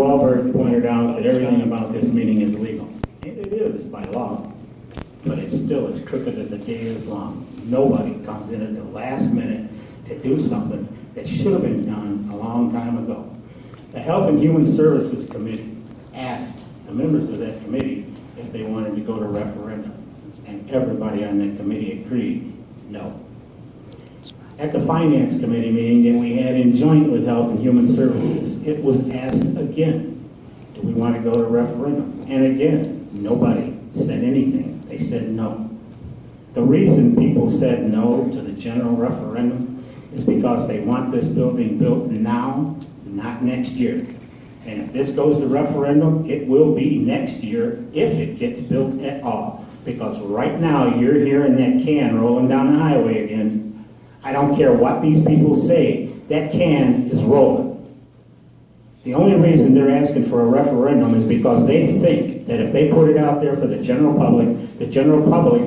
Wahlberg pointed out that everything about this meeting is legal. And it is by law, but it's still as crooked as a day is long. Nobody comes in at the last minute to do something that should have been done a long time ago. The Health and Human Services Committee asked the members of that committee if they wanted to go to referendum, and everybody on that committee agreed, no. At the Finance Committee meeting that we had in joint with Health and Human Services, it was asked again, do we want to go to referendum? And again, nobody said anything. They said no. The reason people said no to the general referendum is because they want this building built now, not next year. And if this goes to referendum, it will be next year if it gets built at all. Because right now, you're hearing that can rolling down the highway again. I don't care what these people say, that can is rolling. The only reason they're asking for a referendum is because they think that if they put it out there for the general public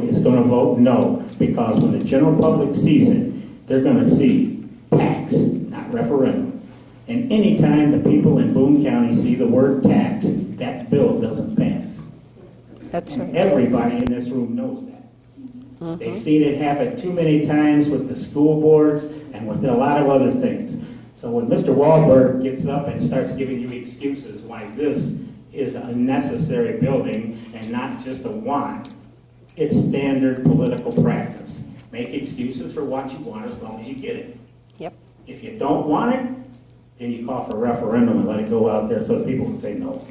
is going to vote no. Because when the general public sees it, they're going to see tax, not referendum. And anytime the people in Boone County see the word tax, that bill doesn't pass. That's right. Everybody in this room knows that. They've seen it happen too many times with the school boards and with a lot of other things. So when Mr. Wahlberg gets up and starts giving you excuses why this is a necessary building and not just a want, it's standard political practice. Make excuses for what you want as long as you get it. Yep. If you don't want it, then you call for a referendum and let it go out there so that people can say no.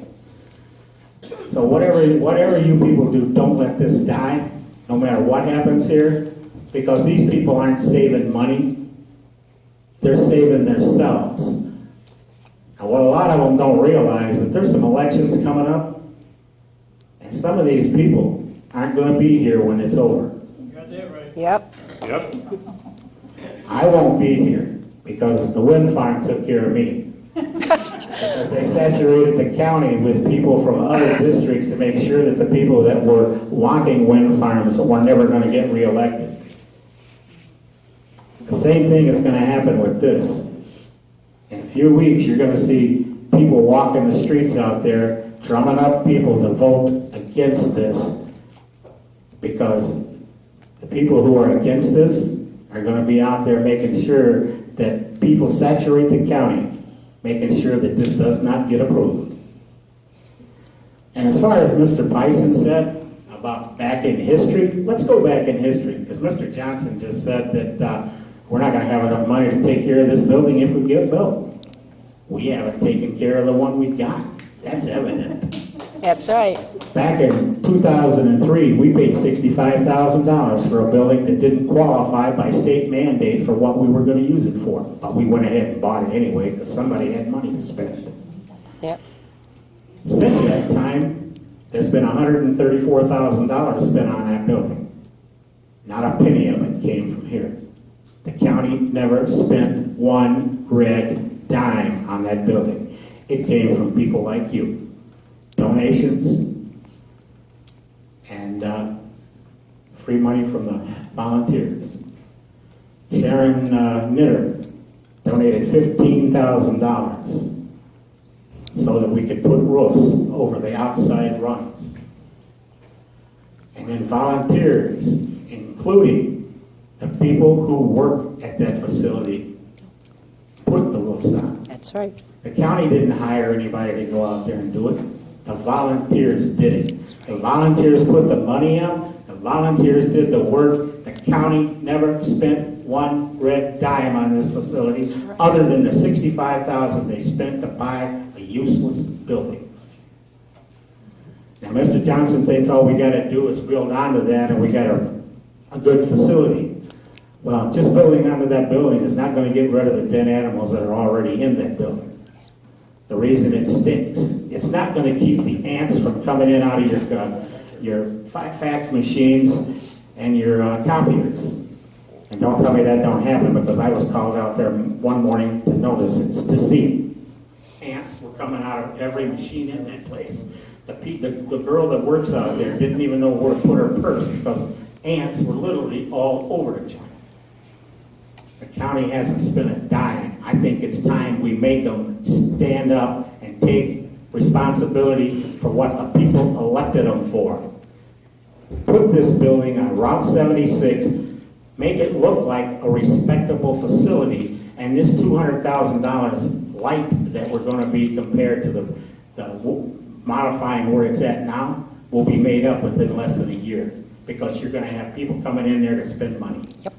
So whatever you people do, don't let this die, no matter what happens here, because these people aren't saving money, they're saving themselves. And what a lot of them don't realize is that there's some elections coming up, and some of these people aren't going to be here when it's over. You got that right. Yep. Yep. I won't be here because the wind farm took care of me. Because they saturated the county with people from other districts to make sure that the people that were wanting wind farms were never going to get reelected. The same thing is going to happen with this. In a few weeks, you're going to see people walking the streets out there, drumming up people to vote against this, because the people who are against this are going to be out there making sure that people saturate the county, making sure that this does not get approved. And as far as Mr. Bison said about back in history, let's go back in history, because Mr. Johnson just said that we're not going to have enough money to take care of this building if we get built. We haven't taken care of the one we got. That's evident. That's right. Back in 2003, we paid $65,000 for a building that didn't qualify by state mandate for what we were going to use it for. But we went ahead and bought it anyway because somebody had money to spend. Yep. Since that time, there's been $134,000 spent on that building. Not a penny of it came from here. The county never spent one red dime on that building. It came from people like you. Donations and free money from the volunteers. Sharon Knitter donated $15,000 so that we could put roofs over the outside runs. And then volunteers, including the people who work at that facility, put the roofs on. That's right. The county didn't hire anybody to go out there and do it. The volunteers did it. The volunteers put the money up. The volunteers did the work. The county never spent one red dime on this facility other than the $65,000 they spent to buy a useless building. Now, Mr. Johnson thinks all we got to do is build onto that and we got a good facility. Well, just building onto that building is not going to get rid of the dead animals that are already in that building. The reason it stinks. It's not going to keep the ants from coming in out of your fax machines and your copiers. And don't tell me that don't happen, because I was called out there one morning to notice it, to see it. Ants were coming out of every machine in that place. The girl that works out there didn't even know where to put her purse because ants were literally all over the joint. The county hasn't spent a dime. I think it's time we make them stand up and take responsibility for what the people elected them for. Put this building on Route 76, make it look like a respectable facility, and this $200,000 light that we're going to be compared to the modifying where it's at now will be made up within less than a year, because you're going to have people coming in there to spend money. Yep.